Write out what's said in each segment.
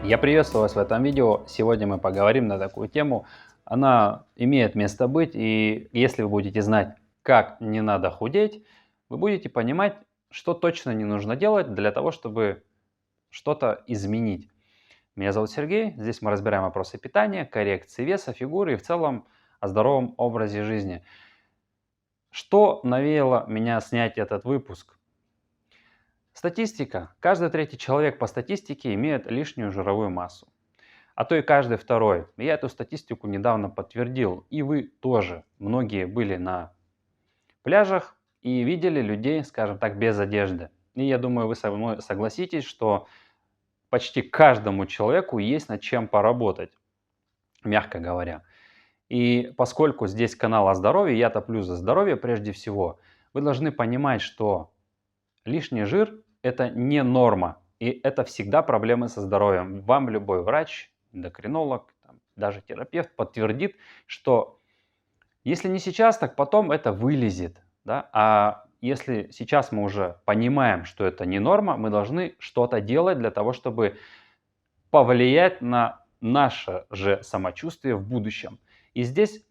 Я приветствую вас в этом видео. Сегодня мы поговорим на такую тему. Она имеет место быть, и если вы будете знать, как не надо худеть, вы будете понимать, что точно не нужно делать для того, чтобы что-то изменить. Меня зовут Сергей. Здесь мы разбираем вопросы питания, коррекции веса, фигуры и в целом о здоровом образе жизни. Что навеяло меня снять этот выпуск? Статистика. Каждый третий человек по статистике имеет лишнюю жировую массу, а то и каждый второй. Я эту статистику недавно подтвердил, и вы тоже. Многие были на пляжах и видели людей, скажем так, без одежды. И я думаю, вы со мной согласитесь, что почти каждому человеку есть над чем поработать, мягко говоря. И поскольку здесь канал о здоровье, я топлю за здоровье прежде всего, вы должны понимать, что лишний жир – это не норма, и это всегда проблемы со здоровьем. Вам любой врач, эндокринолог, даже терапевт подтвердит, что если не сейчас, так потом это вылезет. Да? А если сейчас мы уже понимаем, что это не норма, мы должны что-то делать для того, чтобы повлиять на наше же самочувствие в будущем. И здесь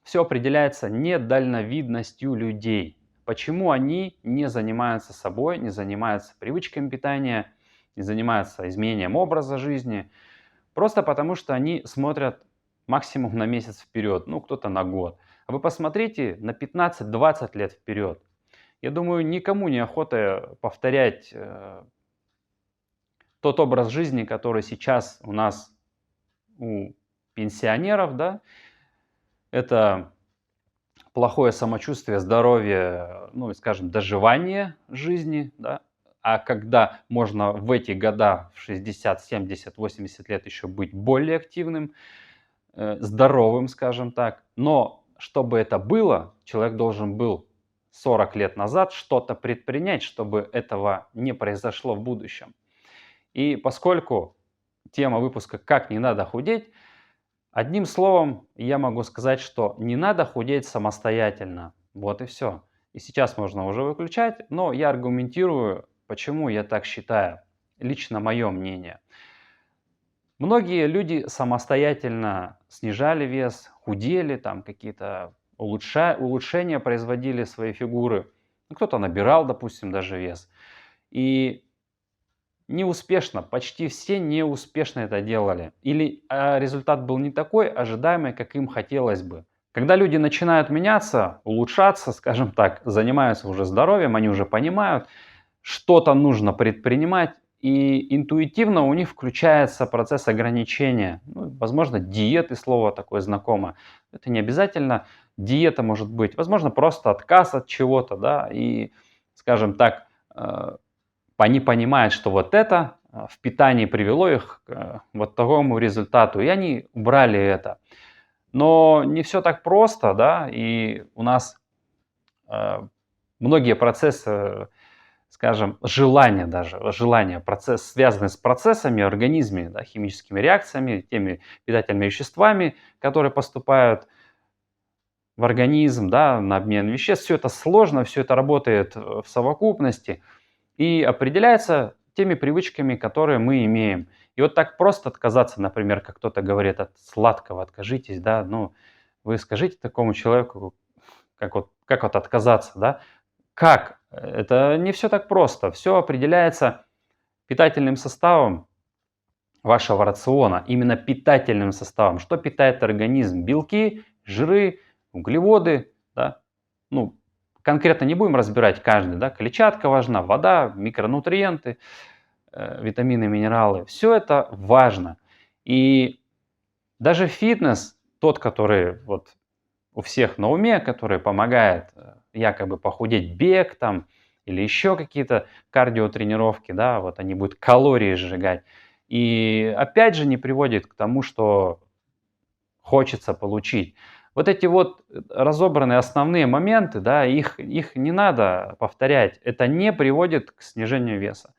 все определяется недальновидностью людей. Почему они не занимаются собой, не занимаются привычками питания, не занимаются изменением образа жизни? Просто потому, что они смотрят максимум на месяц вперед, ну кто-то на год. А вы посмотрите на 15-20 лет вперед. Я думаю, никому не охота повторять тот образ жизни, который сейчас у нас у пенсионеров, да, это плохое самочувствие, здоровье, ну и, скажем, доживание жизни, да. А когда можно в эти года, в 60, 70, 80 лет еще быть более активным, здоровым, скажем так. Но чтобы это было, человек должен был 40 лет назад что-то предпринять, чтобы этого не произошло в будущем. И поскольку тема выпуска «Как не надо худеть», одним словом я могу сказать, что не надо худеть самостоятельно. Вот и все. И сейчас можно уже выключать, но я аргументирую, почему я так считаю. Лично мое мнение. Многие люди самостоятельно снижали вес, худели, там какие-то улучшения производили своей фигуры. Ну, кто-то набирал, допустим, даже вес. И неуспешно, почти все неуспешно это делали. Или результат был не такой ожидаемый, как им хотелось бы. Когда люди начинают меняться, улучшаться, скажем так, занимаются уже здоровьем, они уже понимают, что-то нужно предпринимать, и интуитивно у них включается процесс ограничения. Ну, возможно, диеты, слово такое знакомо. Это не обязательно диета может быть. Возможно, просто отказ от чего-то, да, и, скажем так, они понимают, что вот это в питании привело их к вот такому результату, и они убрали это. Но не все так просто, да, и у нас многие процессы, скажем, желания, процесс, связанный с процессами в организме, да, химическими реакциями, теми питательными веществами, которые поступают в организм, да, на обмен веществ, все это сложно, все это работает в совокупности и определяется теми привычками, которые мы имеем. И вот так просто отказаться, например, как кто-то говорит, от сладкого откажитесь, да, ну, вы скажите такому человеку, как вот отказаться, да? Как? Это не все так просто. Все определяется питательным составом вашего рациона, именно питательным составом. Что питает организм? Белки, жиры, углеводы, да? Ну, конкретно не будем разбирать каждый, да? Клетчатка важна, вода, микронутриенты, витамины, минералы. Все это важно. И даже фитнес, тот, который вот у всех на уме, который помогает якобы похудеть, бег там или еще какие-то кардиотренировки, да, вот они будут калории сжигать. И опять же не приводит к тому, что хочется получить. Вот эти вот разобранные основные моменты, да, их не надо повторять. Это не приводит к снижению веса.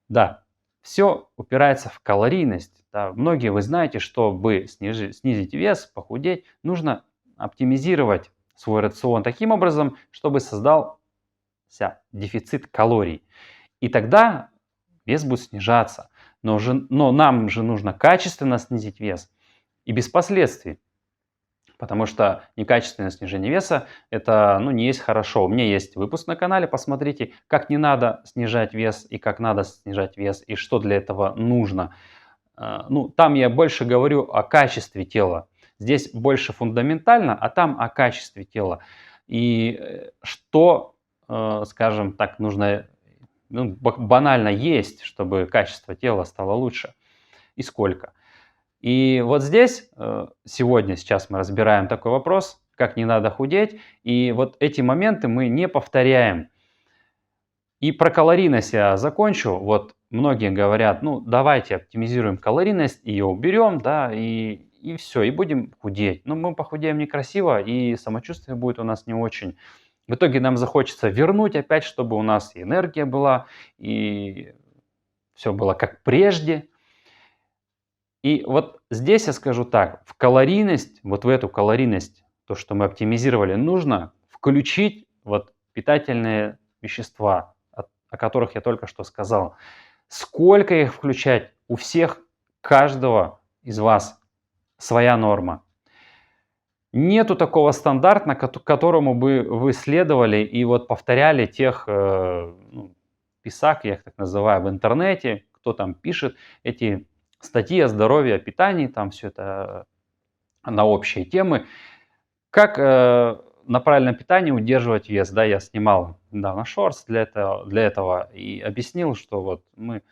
Да, все упирается в калорийность. Да. Многие вы знаете, чтобы снизить вес, похудеть, нужно оптимизировать свой рацион таким образом, чтобы создался дефицит калорий. И тогда вес будет снижаться. но нам же нужно качественно снизить вес и без последствий. Потому что некачественное снижение веса это, ну, не есть хорошо. У меня есть выпуск на канале, посмотрите, как не надо снижать вес и как надо снижать вес, и что для этого нужно. Ну, там я больше говорю о качестве тела. Здесь больше фундаментально, а там о качестве тела. И что, скажем так, нужно, ну, банально есть, чтобы качество тела стало лучше. И сколько. И вот здесь сейчас мы разбираем такой вопрос, как не надо худеть. И вот эти моменты мы не повторяем. И про калорийность я закончу. Вот многие говорят, ну давайте оптимизируем калорийность, ее уберем, да, и все, и будем худеть. Но мы похудеем некрасиво, и самочувствие будет у нас не очень. В итоге нам захочется вернуть опять, чтобы у нас и энергия была, и все было как прежде. И вот здесь я скажу так, в калорийность, вот в эту калорийность, то, что мы оптимизировали, нужно включить вот питательные вещества, о которых я только что сказал. Сколько их включать? У всех, каждого из вас своя норма. Нету такого стандарта, которому бы вы следовали и вот повторяли тех ну, писак, я их так называю, в интернете, кто там пишет эти статьи о здоровье, о питании, там все это на общие темы. Как на правильном питании удерживать вес? Да, я снимал недавно шортс для этого и объяснил, что вот мы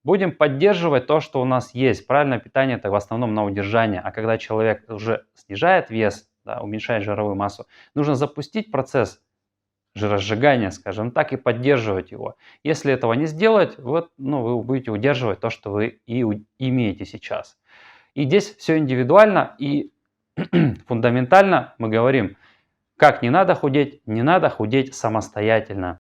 будем поддерживать то, что у нас есть. Правильное питание это в основном на удержание. А когда человек уже снижает вес, да, уменьшает жировую массу, нужно запустить процесс жиросжигания, скажем так, и поддерживать его. Если этого не сделать, вот, ну, вы будете удерживать то, что вы и имеете сейчас. И здесь все индивидуально и фундаментально мы говорим, как не надо худеть самостоятельно.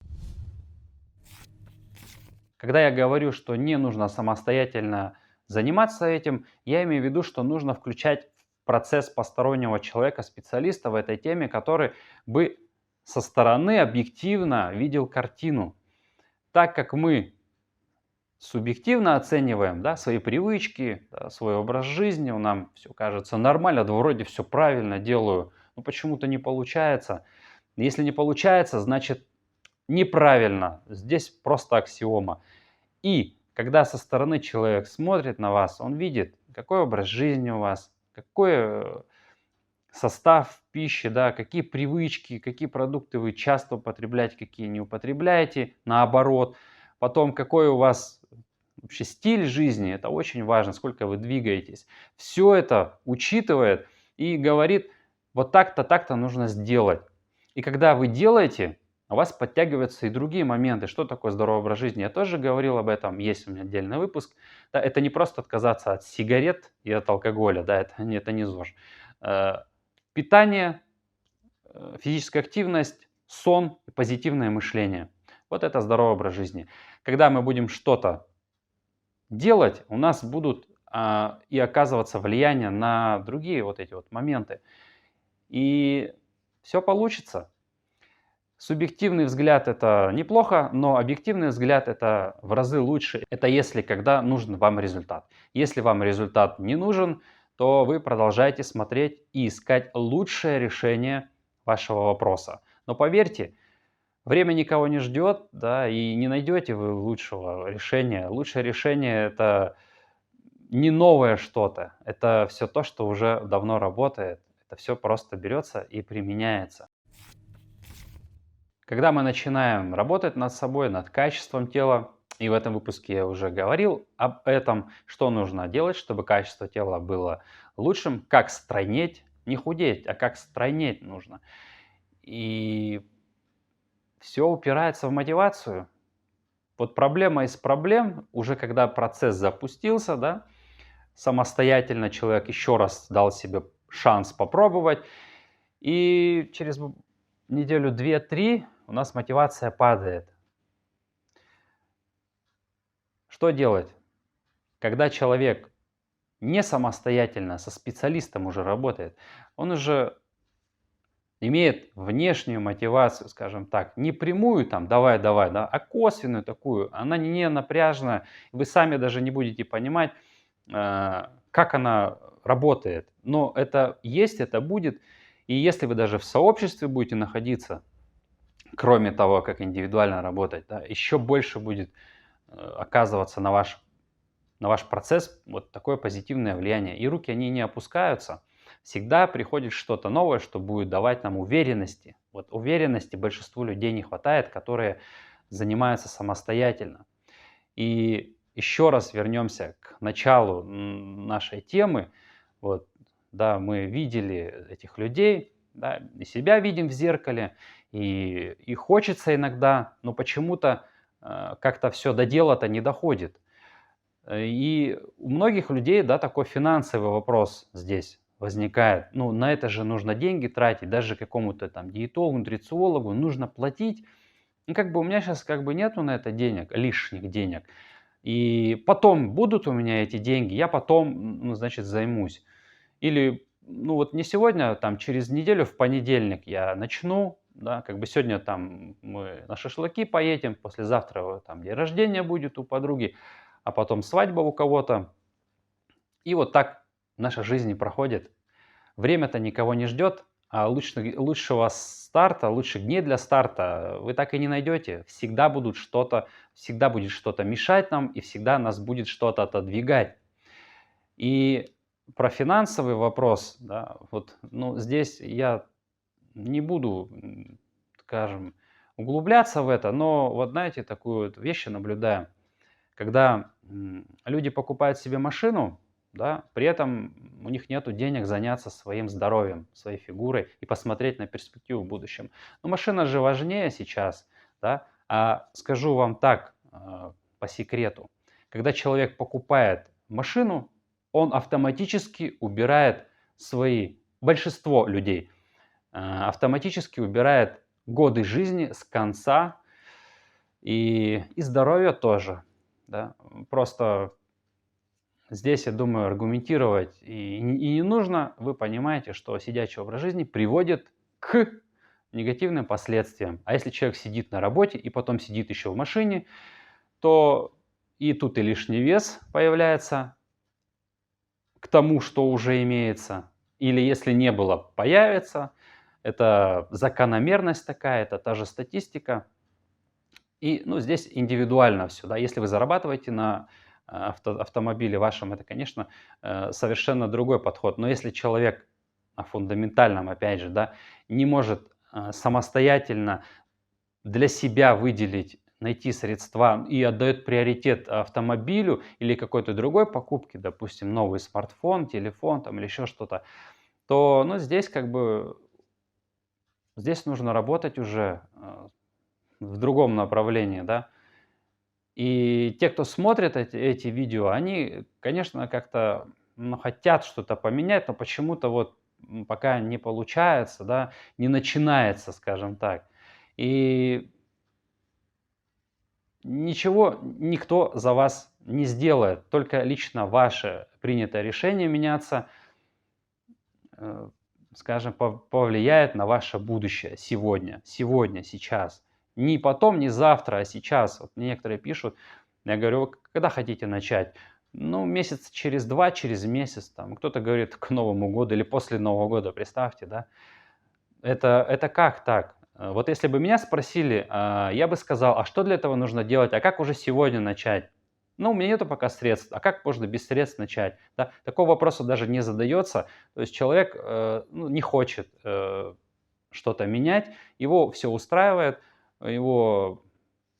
Когда я говорю, что не нужно самостоятельно заниматься этим, я имею в виду, что нужно включать в процесс постороннего человека, специалиста в этой теме, который бы со стороны объективно видел картину. Так как мы субъективно оцениваем, да, свои привычки, да, свой образ жизни, нам все кажется нормально, да вроде все правильно делаю, но почему-то не получается. Если не получается, значит неправильно. Здесь просто аксиома. И когда со стороны человек смотрит на вас, он видит, какой образ жизни у вас, какой состав пищи, да, какие привычки, какие продукты вы часто употребляете, какие не употребляете, наоборот. Потом, какой у вас вообще стиль жизни, это очень важно, сколько вы двигаетесь. Все это учитывает и говорит, вот так-то, так-то нужно сделать. И когда вы делаете, у вас подтягиваются и другие моменты. Что такое здоровый образ жизни? Я тоже говорил об этом, есть у меня отдельный выпуск. Да, это не просто отказаться от сигарет и от алкоголя, да, это не ЗОЖ. Питание, физическая активность, сон и позитивное мышление. Вот это здоровый образ жизни. Когда мы будем что-то делать, у нас будут и оказываться влияние на другие вот эти вот моменты. И все получится. Субъективный взгляд это неплохо, но объективный взгляд это в разы лучше. Это если когда нужен вам результат. Если вам результат не нужен, то вы продолжаете смотреть и искать лучшее решение вашего вопроса. Но поверьте, время никого не ждет, да, и не найдете вы лучшего решения. Лучшее решение это не новое что-то, это все то, что уже давно работает. Это все просто берется и применяется. Когда мы начинаем работать над собой, над качеством тела, и в этом выпуске я уже говорил об этом, что нужно делать, чтобы качество тела было лучшим, как стройнеть, не худеть, а как стройнеть нужно. И все упирается в мотивацию. Вот проблема из проблем, уже когда процесс запустился, да, самостоятельно человек еще раз дал себе шанс попробовать, и через неделю, 2-3 у нас мотивация падает. Что делать? Когда человек не самостоятельно, со специалистом уже работает, он уже имеет внешнюю мотивацию, скажем так, не прямую там давай, давай, да, а косвенную такую, она не напряжена, вы сами даже не будете понимать, как она работает. Но это есть, это будет. И если вы даже в сообществе будете находиться, кроме того, как индивидуально работать, да, еще больше будет оказываться на ваш процесс вот такое позитивное влияние. И руки, они не опускаются. Всегда приходит что-то новое, что будет давать нам уверенности. Вот уверенности большинству людей не хватает, которые занимаются самостоятельно. И еще раз вернемся к началу нашей темы. Вот, да, мы видели этих людей, да, и себя видим в зеркале, и хочется иногда, но почему-то как-то все до дела-то не доходит. И у многих людей, да, такой финансовый вопрос здесь возникает. Ну, на это же нужно деньги тратить, даже какому-то там диетологу, нутрициологу нужно платить. Ну, как бы у меня сейчас как бы нету на это денег, лишних денег. И потом будут у меня эти деньги, я потом, ну, значит, займусь. Или, ну, вот не сегодня, а там через неделю, в понедельник я начну, да, как бы сегодня там мы на шашлыки поедем, послезавтра там день рождения будет у подруги, а потом свадьба у кого-то. И вот так наша жизнь и проходит. Время-то никого не ждет, а лучшего старта, лучших дней для старта вы так и не найдете. Всегда будет что-то мешать нам, и всегда нас будет что-то отодвигать. И про финансовый вопрос, да, вот, ну, здесь я не буду, скажем, углубляться в это, но вот знаете, такую вот вещь я наблюдаю. Когда люди покупают себе машину, да, при этом у них нет денег заняться своим здоровьем, своей фигурой и посмотреть на перспективу в будущем. Но машина же важнее сейчас, да. А скажу вам так, по секрету, когда человек покупает машину, он автоматически убирает большинство людей, автоматически убирает годы жизни с конца и здоровье тоже, да. Просто здесь, я думаю, аргументировать и не нужно. Вы понимаете, что сидячий образ жизни приводит к негативным последствиям. А если человек сидит на работе и потом сидит еще в машине, то и тут и лишний вес появляется к тому, что уже имеется. Или если не было, появится. Это закономерность такая, это та же статистика. И, ну, здесь индивидуально все, да. Если вы зарабатываете на автомобиле вашем, это, конечно, совершенно другой подход. Но если человек на фундаментальном, опять же, да, не может самостоятельно для себя выделить, найти средства и отдает приоритет автомобилю или какой-то другой покупке, допустим, новый смартфон, телефон там или еще что-то, то, ну, здесь как бы, здесь нужно работать уже в другом направлении, да. И те, кто смотрит эти видео, они, конечно, как-то, ну, хотят что-то поменять, но почему-то вот пока не получается, да, не начинается, скажем так. И ничего никто за вас не сделает, только лично ваше принятое решение меняться, э, скажем, повлияет на ваше будущее сегодня, сейчас. Не потом, не завтра, а сейчас. Вот мне некоторые пишут, я говорю: «Вы когда хотите начать?» Ну, месяц через 2, через месяц, там. Кто-то говорит к Новому году или после Нового года, представьте, да. Это как так? Вот если бы меня спросили, я бы сказал: а что для этого нужно делать, а как уже сегодня начать? Ну, у меня нету пока средств, а как можно без средств начать? Да? Такого вопроса даже не задается. То есть человек ну, не хочет что-то менять, его все устраивает, его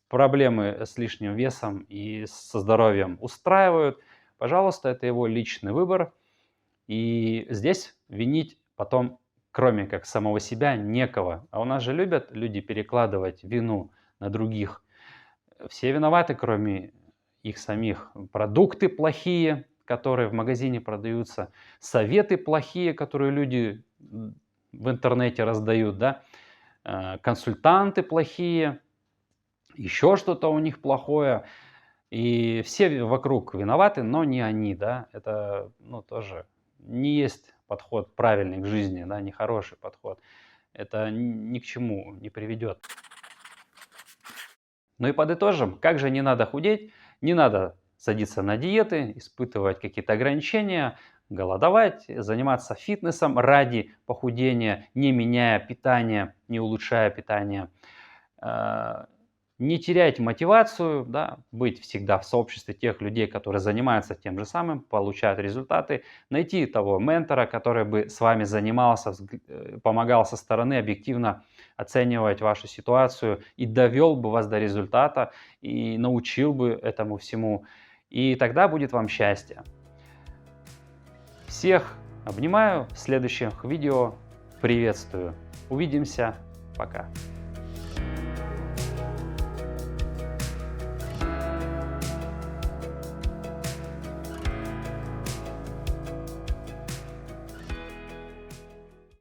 проблемы с лишним весом и со здоровьем устраивают. Пожалуйста, это его личный выбор. И здесь винить потом, кроме как самого себя, некого. А у нас же любят люди перекладывать вину на других. Все виноваты, кроме их самих. Продукты плохие, которые в магазине продаются, советы плохие, которые люди в интернете раздают, да, консультанты плохие, еще что-то у них плохое. И все вокруг виноваты, но не они, да. Это, ну, тоже не есть подход правильный к жизни, да, нехороший подход. Это ни к чему не приведет. Ну и подытожим, как же не надо худеть, не надо садиться на диеты, испытывать какие-то ограничения, голодовать, заниматься фитнесом ради похудения, не меняя питание, не улучшая питание. А, Не терять мотивацию, да, быть всегда в сообществе тех людей, которые занимаются тем же самым, получают результаты, найти того ментора, который бы с вами занимался, помогал со стороны объективно оценивать вашу ситуацию и довел бы вас до результата, и научил бы этому всему, и тогда будет вам счастье. Всех обнимаю, в следующих видео приветствую. Увидимся, пока.